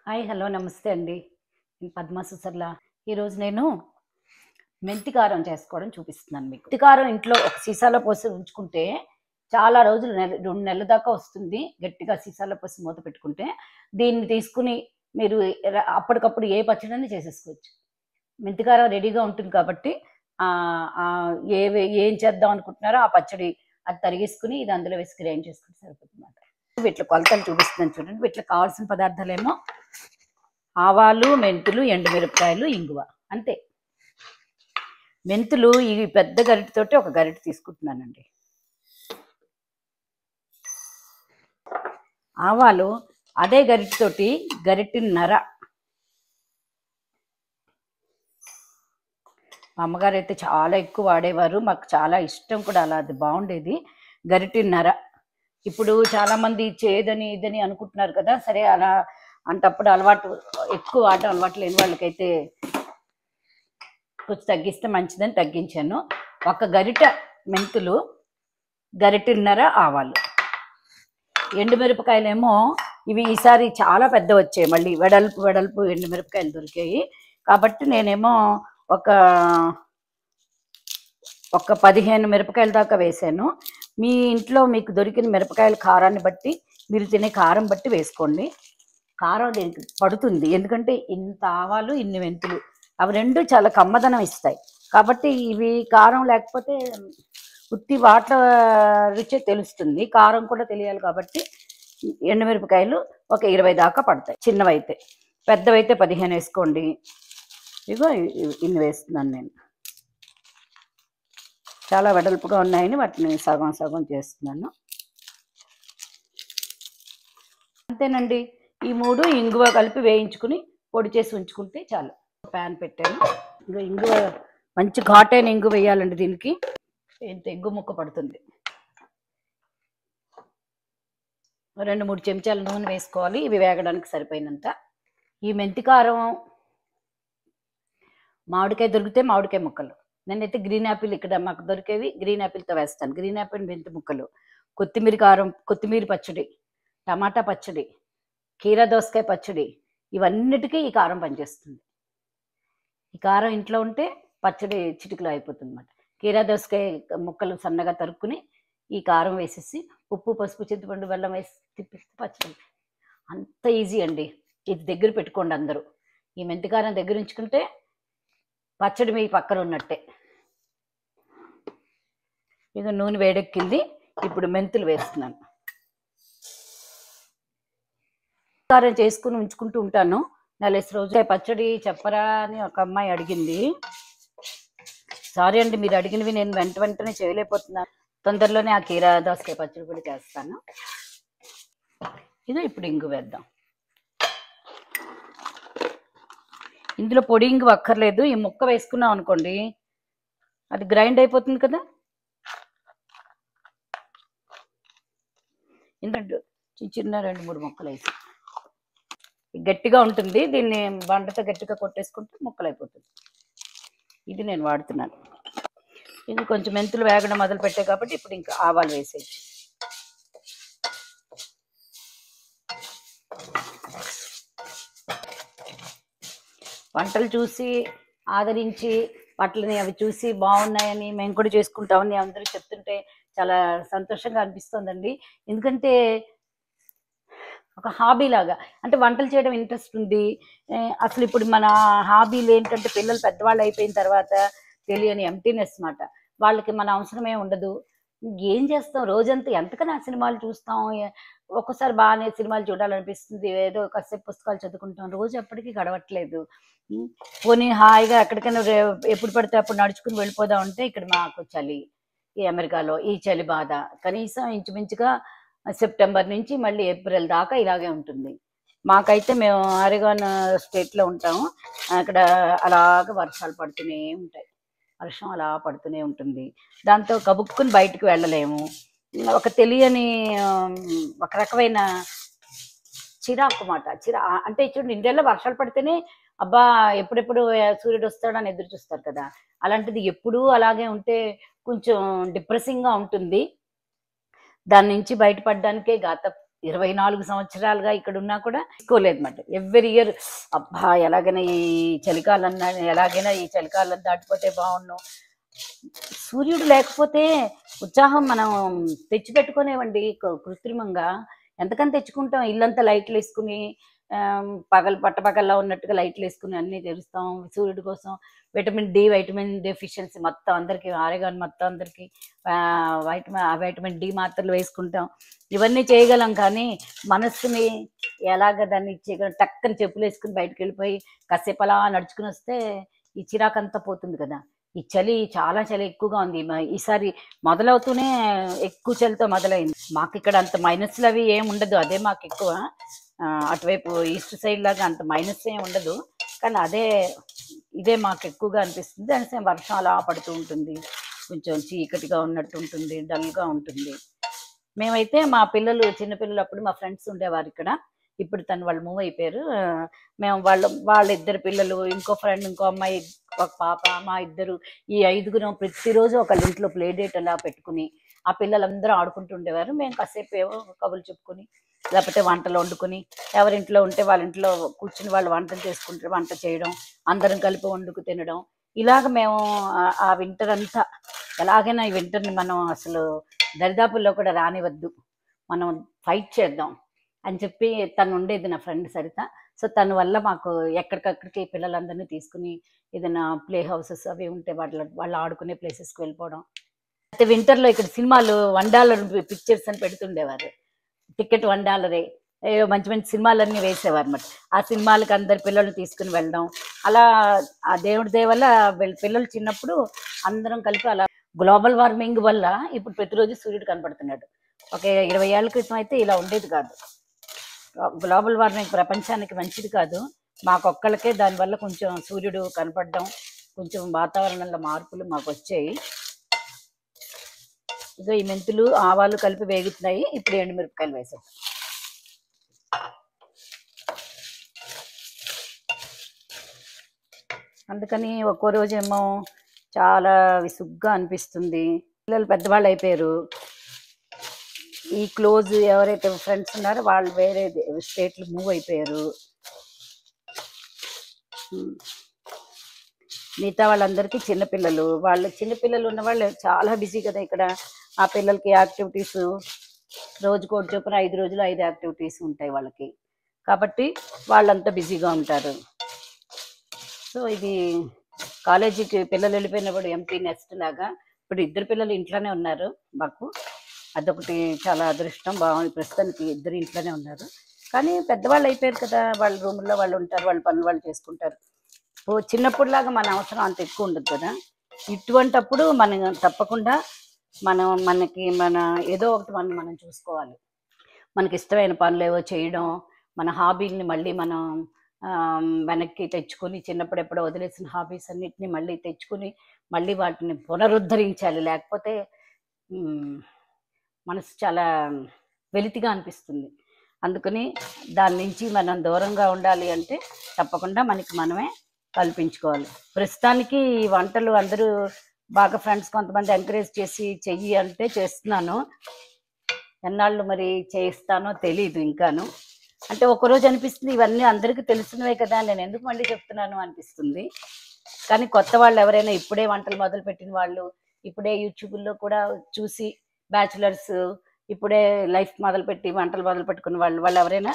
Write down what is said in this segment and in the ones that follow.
Hi hello నమస్తే అండి. నేను పద్మ సుసర్ల. ఈరోజు నేను మెంతి కారం చేసుకోవడం చూపిస్తున్నాను మీకు. మెంతి కారం ఇంట్లో ఒక సీసాలో పోసి ఉంచుకుంటే చాలా రోజులు 2 నెలల దాకా వస్తుంది. గట్టిగా సీసాలో పోసి మూత పెట్టుకుంటే దీన్ని తీసుకుని మీరు అప్పటికప్పుడు ఏ పచ్చడైనా చేసేసుకోవచ్చు. మెంతి కారం రెడీగా ఉంటుంది కాబట్టి ఏం చేద్దాం అనుకుంటున్నారో ఆ పచ్చడి అది తరిగేసుకుని ఇది అందులో వేసి గ్రైండ్ చేసుకుంటే సరిపోతుందన్నమాట. వీటిలో కొలతలు చూపిస్తున్నాను చూడండి. వీటిలో కావాల్సిన పదార్థాలేమో ఆవాలు, మెంతులు, ఎండుమిరపకాయలు, ఇంగువ అంతే. మెంతులు ఈ పెద్ద గరిటెతోటి ఒక గరిటె తీసుకుంటున్నానండి. ఆవాలు అదే గరిటెతోటి గరిటెన్నర. మా అమ్మగారు అయితే చాలా ఎక్కువ వాడేవారు, మాకు చాలా ఇష్టం కూడా, అలా అది బాగుండేది. గరిటెన్నర. ఇప్పుడు చాలామంది చేదని ఇదని అనుకుంటున్నారు కదా, సరే అలా అంటప్పుడు ఎక్కువ వాడటం అలవాటు లేని వాళ్ళకైతే కొంచెం తగ్గిస్తే మంచిదని తగ్గించాను. ఒక గరిటె మెంతులు, గరిటెన్నర ఆవాలు. ఎండుమిరపకాయలేమో ఇవి ఈసారి చాలా పెద్ద వచ్చాయి, మళ్ళీ వెడల్పు ఎండుమిరపకాయలు దొరికాయి కాబట్టి నేనేమో ఒక 15 మిరపకాయల దాకా వేసాను. మీ ఇంట్లో మీకు దొరికిన మిరపకాయల కారాన్ని బట్టి, మీరు తినే కారం బట్టి వేసుకోండి. కారం దీనికి పడుతుంది, ఎందుకంటే ఇంత ఆవాలు ఇన్ని మెంతులు, అవి రెండు చాలా కమ్మదనం ఇస్తాయి కాబట్టి ఇవి కారం లేకపోతే ఉత్తి వాటర్ రుచే తెలుస్తుంది, కారం కూడా తెలియాలి కాబట్టి ఎండుమిరపకాయలు ఒక 20 దాకా పడతాయి. చిన్నవైతే, పెద్దవైతే 15 వేసుకోండి. ఇగో ఇన్ని వేస్తున్నాను నేను. చాలా వెడల్పుగా ఉన్నాయని వాటిని సగం సగం చేస్తున్నాను. అంతేనండి. ఈ 3 ఇంగువ కలిపి వేయించుకుని పొడి చేసి ఉంచుకుంటే చాలు. ప్యాన్ పెట్టాను. ఇంగువ మంచి ఘాటైన ఇంగువ వేయాలండి దీనికి, ఇంత ఎగ్గు ముక్క పడుతుంది. 2-3 చెంచాల నూనె వేసుకోవాలి, ఇవి వేగడానికి సరిపోయినంత. ఈ మెంతి కారం మామిడికాయ దొరికితే మామిడికాయ ముక్కలు, నేనైతే గ్రీన్ యాపిల్ ఇక్కడ మాకు దొరికేవి గ్రీన్ యాపిల్తో వేస్తాను. గ్రీన్ యాపిల్ మెంతి ముక్కలు, కొత్తిమీర కారం, కొత్తిమీర పచ్చడి, టమాటా పచ్చడి, కీరా దోసకాయ పచ్చడి, ఇవన్నిటికీ ఈ కారం పనిచేస్తుంది. ఈ కారం ఇంట్లో ఉంటే పచ్చడి చిటికలో అయిపోతుంది అన్నమాట. కీరా దోసకాయ ముక్కలు సన్నగా తరుక్కుని ఈ కారం వేసేసి ఉప్పు, పసుపు, చింతపండు, బెల్లం వేసి తిప్పిస్తే పచ్చడి. అంత ఈజీ అండి. ఇది దగ్గర పెట్టుకోండి అందరూ. ఈ మెంతి కారం దగ్గర ఉంచుకుంటే పచ్చడి మీ పక్కన ఉన్నట్టే. ఇక నూనె వేడెక్కింది, ఇప్పుడు మెంతులు వేస్తున్నాను. కారం చేసుకుని ఉంచుకుంటూ ఉంటాను 40 రోజులు. పచ్చడి చెప్పరా అని ఒక అమ్మాయి అడిగింది. సారీ అండి, మీరు అడిగినవి నేను వెంటనే చేయలేకపోతున్నాను. తొందరలోనే ఆ కీరా దోసకాయ పచ్చడి కూడా చేస్తాను. ఇది ఇప్పుడు ఇంగు వేద్దాం. ఇందులో పొడి ఇంగు అక్కర్లేదు, ఈ ముక్క వేసుకున్నాం అనుకోండి అది గ్రైండ్ అయిపోతుంది కదా. ఎందుకంటే చిన్న 2-3 ముక్కలు వేసి గట్టిగా ఉంటుంది, దీన్ని బండతో గట్టిగా కొట్టేసుకుంటే ముక్కలు అయిపోతుంది. ఇది నేను వాడుతున్నాను. ఇది కొంచెం మెంతులు వేగడం మొదలు పెట్టాయి కాబట్టి ఇప్పుడు ఇంకా ఆవాలు వేసేసి, వంటలు చూసి ఆదరించి వాటిని అవి చూసి బాగున్నాయని మేము కూడా చేసుకుంటామని అందరూ చెప్తుంటే చాలా సంతోషంగా అనిపిస్తుందండి. ఎందుకంటే ఒక హాబీ లాగా, అంటే వంటలు చేయడం ఇంట్రెస్ట్ ఉంది. అసలు ఇప్పుడు మన హాబీలు ఏంటంటే పిల్లలు పెద్దవాళ్ళు అయిపోయిన తర్వాత తెలియని ఎంప్టీనెస్ మాట. వాళ్ళకి మన అవసరమే ఉండదు. ఏం చేస్తాం రోజంతా, ఎంతకన్నా సినిమాలు చూస్తాం, ఒక్కోసారి బాగానే సినిమాలు చూడాలనిపిస్తుంది, ఏదో కాసేపు పుస్తకాలు చదువుకుంటాం, రోజు ఎప్పటికీ గడవట్లేదు. పోనీ హాయిగా ఎక్కడికైనా ఎప్పుడు పడితే అప్పుడు నడుచుకుని వెళ్ళిపోదాం అంటే ఇక్కడ మాకు చలి, ఈ అమెరికాలో ఈ చలి బాధ కనీసం ఇంచుమించుగా సెప్టెంబర్ నుంచి మళ్ళీ ఏప్రిల్ దాకా ఇలాగే ఉంటుంది. మాకైతే మేము ఆరెగాన్ స్టేట్లో ఉంటాము, అక్కడ అలాగ వర్షాలు పడుతూనే ఉంటాయి, వర్షం అలా పడుతూనే ఉంటుంది. దాంతో కబుక్కుని బయటకు వెళ్ళలేము. ఒక తెలియని ఒక రకమైన చిరాకు మాట. అంటే చూడండి, ఇండియాలో వర్షాలు పడితేనే అబ్బా ఎప్పుడెప్పుడు సూర్యుడు వస్తాడని ఎదురు చూస్తారు కదా, అలాంటిది ఎప్పుడూ అలాగే ఉంటే కొంచెం డిప్రెసింగ్గా ఉంటుంది. దాని నుంచి బయటపడడానికే 24 సంవత్సరాలుగా ఇక్కడ ఉన్నా కూడా తీసుకోలేదు మాట. ఎవ్రీ ఇయర్ అబ్బా ఎలాగైనా ఈ చలికాలం ఎలాగైనా ఈ చలికాలం దాటిపోతే బాగుండు. సూర్యుడు లేకపోతే ఉత్సాహం మనం తెచ్చిపెట్టుకునేవండి కృత్రిమంగా. ఎంతకని తెచ్చుకుంటాం? ఇల్లంతా లైట్లు వేసుకుని పగలు పట్టపగల్లా ఉన్నట్టుగా లైట్లు వేసుకుని అన్నీ తెరుస్తాం సూర్యుడి కోసం. వైటమిన్ డెఫిషియన్సీ మొత్తం అందరికీ, ఆరేగాన్ మొత్తం అందరికీ వైటమిన్ డి మాత్రలు వేసుకుంటాం. ఇవన్నీ చేయగలం, కానీ మనస్సుని ఎలాగ దాన్ని చేయగలం? టక్కని చెప్పులు వేసుకుని బయటకు వెళ్ళిపోయి కాసేపు అలా నడుచుకుని వస్తే ఈ చిరాకంతా పోతుంది కదా. ఈ చలి చాలా చలి ఎక్కువగా ఉంది ఈసారి. మొదలవుతూనే ఎక్కువ చలితో మొదలైంది. మాకు ఇక్కడ అంత మైనస్లు అవి ఏమి ఉండదు, అదే మాకు ఎక్కువ. అటువైపు ఈస్ట్ సైడ్ లాగా అంత మైనస్ ఏమి ఉండదు, కానీ ఇదే మాకు ఎక్కువగా అనిపిస్తుంది. దాని వర్షం అలా పడుతూ ఉంటుంది, కొంచెం చీకటిగా ఉన్నట్టు ఉంటుంది, డల్గా ఉంటుంది. మేమైతే మా పిల్లలు చిన్నపిల్లలు అప్పుడు మా ఫ్రెండ్స్ ఉండేవారు ఇక్కడ. ఇప్పుడు వాళ్ళు మూవ్ అయిపోయారు. మేము వాళ్ళిద్దరు పిల్లలు, ఇంకో ఫ్రెండ్, ఇంకో అమ్మాయి, ఒక పాప, మా ఇద్దరు, ఈ 5గురం ప్రతిరోజు ఒకళ్ళ ఇంట్లో ప్లే డేట్ అలా పెట్టుకుని ఆ పిల్లలందరూ ఆడుకుంటూ ఉండేవారు. మేము కాసేపు ఏవో కబుర్లు చెప్పుకొని, లేకపోతే వంటలు వండుకొని, ఎవరింట్లో ఉంటే వాళ్ళ ఇంట్లో కూర్చుని వాళ్ళు వంటలు చేసుకుంటే వంట చేయడం, అందరం కలిపి వండుకు తినడం. ఇలాగ మేము ఆ వింటర్ అంతా, ఎలాగైనా ఈ వింటర్ని మనం అసలు దరిదాపుల్లో కూడా రానివద్దు, మనం ఫైట్ చేద్దాం అని చెప్పి తను ఉండేది, నా ఫ్రెండ్ సరిత. సో తన వల్ల మాకు ఎక్కడికక్కడికి పిల్లలందరినీ తీసుకుని ఏదైనా ప్లే హౌసెస్ అవి ఉంటే వాళ్ళు ఆడుకునే ప్లేసెస్కి వెళ్ళిపోవడం. అయితే వింటర్లో ఇక్కడ సినిమాలు $1 పిక్చర్స్ అని పెడుతుండేవారు. టికెట్ $1. మంచి మంచి సినిమాలన్నీ వేసేవారు అన్నమాట. ఆ సినిమాలకు అందరు పిల్లల్ని తీసుకుని వెళ్ళడం. అలా ఆ దేవుడి దయ వల్ల పిల్లలు చిన్నప్పుడు అందరం కలిపి అలా. గ్లోబల్ వార్మింగ్ వల్ల ఇప్పుడు ప్రతిరోజు సూర్యుడు కనపడుతున్నాడు. ఒక 20 ఏళ్ల క్రితం అయితే ఇలా ఉండేది కాదు. గ్లోబల్ వార్మింగ్ ప్రపంచానికి మంచిది కాదు, మాకొక్కళ్ళకే దానివల్ల కొంచెం సూర్యుడు కనపడడం, కొంచెం వాతావరణంలో మార్పులు మాకు వచ్చాయి. ఇదో ఈ మెంతులు ఆవాలు కలిపి వేగుతున్నాయి. ఇప్పుడు ఎండుమిరపకాయలు వేసాం. అందుకని ఒక్కో రోజేమో చాలా విసుగ్గా అనిపిస్తుంది. పిల్లలు పెద్దవాళ్ళు అయిపోయారు. ఈ క్లోజ్ ఎవరైతే ఫ్రెండ్స్ ఉన్నారో వాళ్ళు వేరే స్టేట్లు మూవ్ అయిపోయారు. మిగతా వాళ్ళందరికీ చిన్నపిల్లలు ఉన్న వాళ్ళు చాలా బిజీ కదా ఇక్కడ. ఆ పిల్లలకి యాక్టివిటీస్ రోజుకోటి చొప్పున 5 రోజులు 5 యాక్టివిటీస్ ఉంటాయి వాళ్ళకి, కాబట్టి వాళ్ళంతా బిజీగా ఉంటారు. సో ఇది కాలేజీకి పిల్లలు వెళ్ళిపోయినప్పుడు ఎంపీ నెస్ట్ లాగా ఇప్పుడు 2 పిల్లలు ఇంట్లోనే ఉన్నారు మాకు. అదొకటి చాలా అదృష్టం. బాగుంది, ప్రస్తుతానికి 2 ఇంట్లోనే ఉన్నారు. కానీ పెద్దవాళ్ళు అయిపోయారు కదా, వాళ్ళ రూమ్లో వాళ్ళు ఉంటారు, వాళ్ళ పనులు వాళ్ళు చేసుకుంటారు. చిన్నప్పుడులాగా మన అవసరం అంత ఎక్కువ ఉండదు కదా. ఇటువంటప్పుడు మనం తప్పకుండా మనకి ఏదో ఒకటి మనం చూసుకోవాలి. మనకి ఇష్టమైన పనులు ఏవో చేయడం, మన హాబీని మళ్ళీ మనం వెనక్కి తెచ్చుకొని, చిన్నప్పుడు ఎప్పుడో వదిలేసిన హాబీస్ అన్నిటిని మళ్ళీ తెచ్చుకుని మళ్ళీ వాటిని పునరుద్ధరించాలి. లేకపోతే మనసు చాలా వెలితిగా అనిపిస్తుంది. అందుకని దాని నుంచి మనం దూరంగా ఉండాలి అంటే తప్పకుండా మనకి మనమే కల్పించుకోవాలి. ప్రస్తుతానికి ఈ వంటలు అందరూ బాగా ఫ్రెండ్స్ కొంతమంది ఎంకరేజ్ చేసి చెయ్యి అంటే చేస్తున్నాను. ఎన్నాళ్ళు మరి చేస్తానో తెలీదు ఇంకాను. అంటే ఒకరోజు అనిపిస్తుంది ఇవన్నీ అందరికీ తెలిసినవే కదా, నేను ఎందుకు మళ్ళీ చెప్తున్నాను అనిపిస్తుంది. కానీ కొత్త వాళ్ళు ఎవరైనా ఇప్పుడే వంటలు మొదలుపెట్టిన వాళ్ళు, ఇప్పుడే యూట్యూబ్లో కూడా చూసి బ్యాచులర్స్, ఇప్పుడే లైఫ్ మొదలుపెట్టి వంటలు మొదలుపెట్టుకున్న వాళ్ళు ఎవరైనా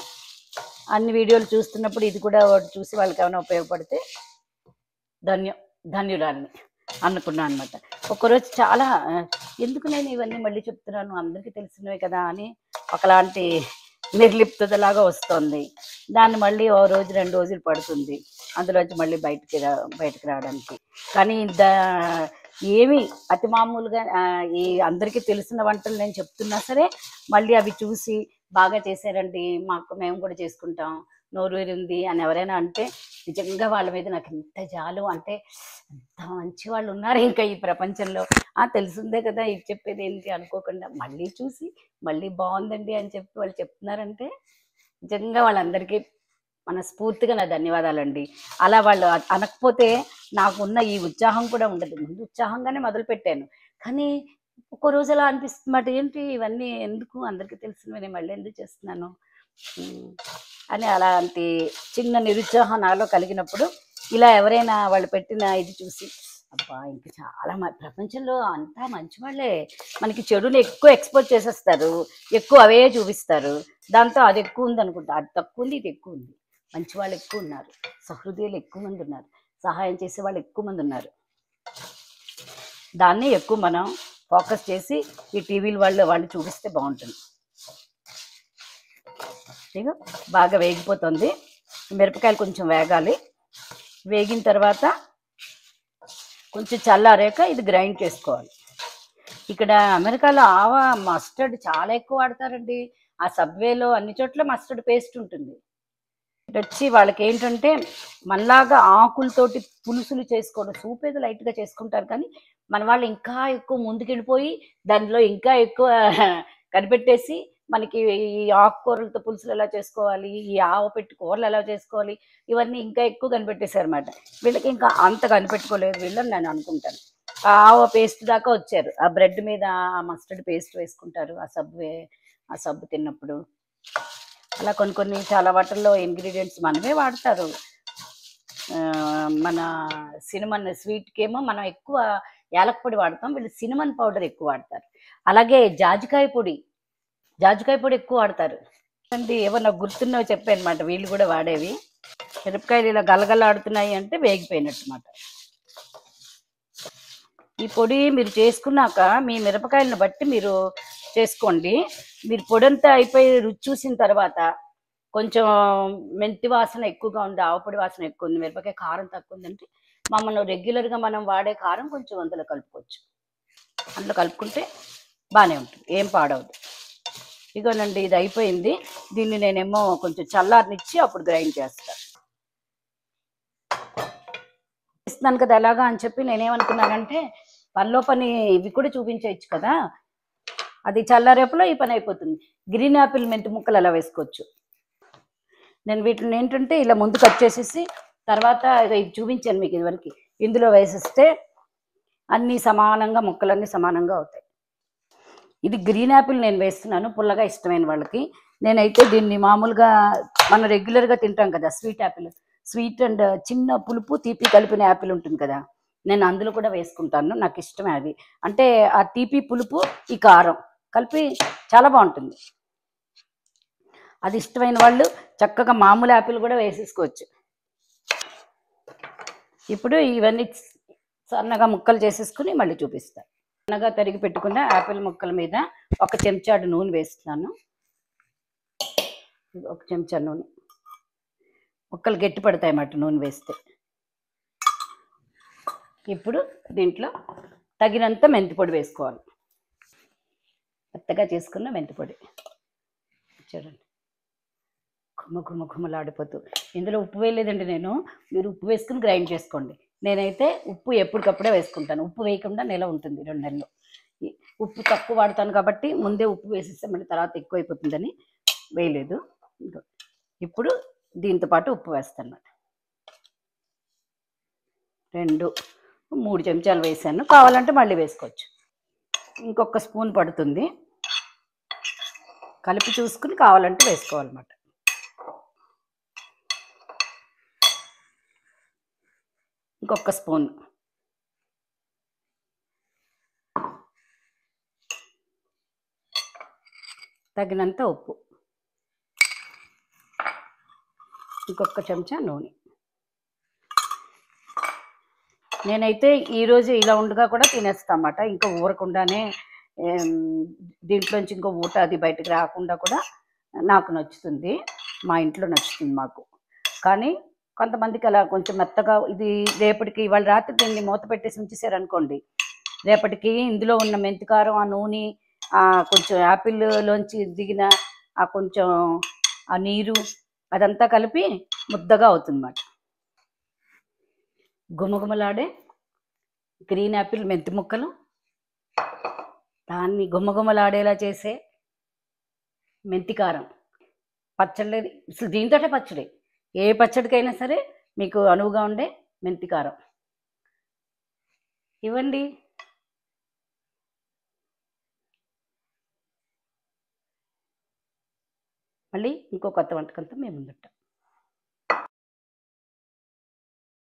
అన్ని వీడియోలు చూస్తున్నప్పుడు ఇది కూడా చూసి వాళ్ళకి ఏమైనా ఉపయోగపడితే ధన్యురాలని అనుకున్నాను అనమాట. ఒక్కరోజు చాలా ఎందుకు నేను ఇవన్నీ మళ్ళీ చెప్తున్నాను, అందరికీ తెలిసినవే కదా అని ఒకలాంటి నిర్లిప్తలాగా వస్తుంది. దాన్ని మళ్ళీ 1 రోజు 2 రోజులు పడుతుంది అందులోంచి మళ్ళీ బయటకు రావడానికి. కానీ ఏమి అతి మామూలుగా ఈ అందరికీ తెలిసిన వంటలు నేను చెప్తున్నా సరే మళ్ళీ అవి చూసి బాగా చేశారండి, మేము కూడా చేసుకుంటాం, నోరూరింది అని ఎవరైనా అంటే నిజంగా వాళ్ళ మీద నాకు ఎంత జాలు. అంటే ఎంత మంచి వాళ్ళు ఉన్నారు ఇంకా ఈ ప్రపంచంలో. తెలిసిందే కదా ఇది చెప్పేది ఏంటి అనుకోకుండా మళ్ళీ చూసి మళ్ళీ బాగుందండి అని చెప్పి వాళ్ళు చెప్తున్నారంటే నిజంగా వాళ్ళందరికీ మనస్ఫూర్తిగా నా ధన్యవాదాలండి. అలా వాళ్ళు అనకపోతే నాకున్న ఈ ఉత్సాహం కూడా ఉండదు. ముందు ఉత్సాహంగానే మొదలుపెట్టాను, కానీ ఒక్కో రోజు అలా అనిపిస్తుందన్నమాట. ఏంటి ఇవన్నీ ఎందుకు అందరికీ తెలిసినవి నేను మళ్ళీ ఎందుకు చేస్తున్నాను హ్మ్. అని అలాంటి చిన్న నిరుత్సాహం నాలో కలిగినప్పుడు ఇలా ఎవరైనా వాళ్ళు పెట్టిన ఇది చూసి అబ్బా! ఇంక చాలా ప్రపంచంలో అంతా మంచివాళ్ళే. మనకి చెడుని ఎక్కువ ఎక్స్‌పోజ్ చేసేస్తారు. ఎక్కువ అవే చూపిస్తారు. దాంతో అది ఎక్కువుందనుకుంటా. అది తక్కువుంది, ఇది ఎక్కువుంది. మంచివాళ్ళు ఎక్కువున్నారు. సహృదయులు ఎక్కువ మందున్నారు. సహాయం చేసేవాళ్ళు ఎక్కువ మందున్నారు. దాన్ని ఎక్కువ మనం ఫోకస్ చేసి ఈ టీవీల వాళ్ళు చూపిస్తే బాగుంటుంది. ఇక బాగా వేగిపోతుంది. మిరపకాయలు కొంచెం వేగాలి. వేగిన తర్వాత కొంచెం చల్లారాక ఇది గ్రైండ్ చేసుకోవాలి. ఇక్కడ అమెరికాలో మస్టర్డ్ చాలా ఎక్కువ వాడతారండి. ఆ సబ్వేలో అన్ని చోట్ల మస్టర్డ్ పేస్ట్ ఉంటుంది. ఇటొచ్చి వాళ్ళకేంటంటే మనలాగా ఆకులతోటి పులుసులు చేసుకోవడం. సూప్ ఏదో లైట్‌గా చేసుకుంటారు కానీ, మన వాళ్ళు ఇంకా ఎక్కువ ముందుకెళ్ళిపోయి దానిలో ఇంకా ఎక్కువ కనిపెట్టేసి మనకి ఈ ఆకుకూరలతో పులుసులు ఎలా చేసుకోవాలి, ఈ ఆవపెట్టి కూరలు ఎలా చేసుకోవాలి, ఇవన్నీ ఇంకా ఎక్కువ కనిపెట్టేసారన్నమాట. వీళ్ళకి ఇంకా అంత కనిపెట్టుకోలేదు వీళ్ళని నేను అనుకుంటాను. ఆ ఆవ పేస్ట్ దాకా వచ్చారు. ఆ బ్రెడ్ మీద ఆ మస్టర్డ్ పేస్ట్ వేసుకుంటారు. ఆ సబ్బు తిన్నప్పుడు. అలా కొన్ని కొన్ని చాలా వాటిల్లో ఇంగ్రీడియంట్స్ మనమే వాడతారు. మన సినమన్ స్వీట్‌కేమో మనం ఎక్కువ యాలక పొడి వాడతాం. వీళ్ళు సినమన్ పౌడర్ ఎక్కువ వాడతారు. అలాగే జాజికాయ పొడి ఎక్కువ వాడతారు. అంటే ఏవో నాకు గుర్తున్నవి చెప్పానమాట వీళ్ళు కూడా వాడేవి. మిరపకాయలు ఇలా గలగలాడుతున్నాయి అంటే వేగిపోయినట్టు మాట. ఈ పొడి మీరు చేసుకున్నాక మీ మిరపకాయలను బట్టి మీరు చేసుకోండి. మీరు పొడంతా అయిపోయి రుచి చూసిన తర్వాత కొంచెం మెంతి వాసన ఎక్కువగా ఉంది, ఆవపొడి వాసన ఎక్కువ ఉంది, మిరపకాయ కారం తక్కువ ఉందంటే మనం రెగ్యులర్గా మనం వాడే కారం కొంచెం అందులో కలుపుకోవచ్చు. అందులో కలుపుకుంటే బాగానే ఉంటుంది, ఏం పాడవదు. ఇగోనండి ఇది అయిపోయింది. దీన్ని నేనేమో కొంచెం చల్లారనిచ్చి అప్పుడు గ్రైండ్ చేస్తాను. ఇస్తున్నాను కదా ఎలాగా అని చెప్పి నేనేమనుకున్నానంటే పనిలో పని ఇవి కూడా చూపించవచ్చు కదా, అది చల్లారేపులో ఈ పని అయిపోతుంది. గ్రీన్ యాపిల్ మెంతి ముక్కలు అలా వేసుకోవచ్చు. నేను వీటిని ఏంటంటే ఇలా ముందు కట్ చేసేసి తర్వాత ఇది చూపించాను మీకు ఇదివరకు. ఇందులో వేసేస్తే అన్నీ సమానంగా ముక్కలన్నీ సమానంగా అవుతాయి. ఇది గ్రీన్ యాపిల్ నేను వేస్తున్నాను పుల్లగా ఇష్టమైన వాళ్ళకి. నేనైతే దీన్ని మామూలుగా మనం రెగ్యులర్గా తింటాం కదా స్వీట్ యాపిల్, స్వీట్ అండ్ చిన్న పులుపు తీపి కలిపిన యాపిల్ ఉంటుంది కదా, నేను అందులో కూడా వేసుకుంటాను. నాకు ఇష్టమే అది. అంటే ఆ తీపి పులుపు ఈ కారం కలిపి చాలా బాగుంటుంది. అది ఇష్టమైన వాళ్ళు చక్కగా మామూలు యాపిల్ కూడా వేసేసుకోవచ్చు. ఇప్పుడు ఇవన్నీ సన్నగా ముక్కలు చేసేసుకుని మళ్ళీ చూపిస్తాను. సన్నగా తరిగి పెట్టుకున్న యాపిల్ ముక్కల మీద ఒక చెంచాడు నూనె వేస్తున్నాను. ఒక చెంచా నూనె. ముక్కలు గట్టి పడతాయి అన్నమాట నూనె వేస్తే. ఇప్పుడు దీంట్లో తగినంత మెంతిపొడి వేసుకోవాలి. మెత్తగా చేసుకున్న మెంతిపొడి చూడండి, ఘుమఘుమలాడిపోతూ. ఇందులో ఉప్పు వేయలేదండి నేను. మీరు ఉప్పు వేసుకుని గ్రైండ్ చేసుకోండి. నేనైతే ఉప్పు ఎప్పటికప్పుడే వేసుకుంటాను. ఉప్పు వేయకుండా నిల ఉంటుంది 2 నెలలు. ఉప్పు తక్కువ వాడతాను కాబట్టి ముందే ఉప్పు వేసేస్తే మళ్ళీ తర్వాత ఎక్కువ అయిపోతుందని వేయలేదు. ఇప్పుడు దీంతో పాటు ఉప్పు వేస్తాను. 3 చెంచాలు వేసాను. కావాలంటే మళ్ళీ వేసుకోవచ్చు. ఇంకొక స్పూన్ పడుతుంది. కలిపి చూసుకుని కావాలంటే వేసుకోవాలన్నమాట. ఇంకొక స్పూన్. తగినంత ఉప్పు. ఇంకొక చెంచా నూనె. నేనైతే ఈరోజు ఇలా ఉండగా కూడా తినేస్తాను అన్నమాట. ఇంకా ఊరకుండానే దీంట్లోంచి ఇంకో ఊట అది బయటకు రాకుండా కూడా నాకు నచ్చుతుంది. మా ఇంట్లో నచ్చుతుంది మాకు. కానీ కొంతమందికి అలా కొంచెం మెత్తగా ఇది రేపటికి ఇవాళ రాత్రి దీన్ని మూత పెట్టేసి ఉంచేసారనుకోండి, రేపటికి ఇందులో ఉన్న మెంతికారం ఆ నూనె కొంచెం యాపిల్లోంచి దిగిన ఆ కొంచెం ఆ నీరు అదంతా కలిపి ముద్దగా అవుతుందన్నమాట. గుమగుమలాడే గ్రీన్ యాపిల్ మెంతి ముక్కలు, దాన్ని గుమగుమలాడేలా చేసే మెంతికారం పచ్చడి. అసలు దీంతోటే పచ్చడి, ఏ పచ్చడికైనా సరే మీకు అనువుగా ఉండే మెంతికారం ఇవ్వండి. మళ్ళీ ఇంకో కొత్త వంటకంతో మేము ముందుంటాం.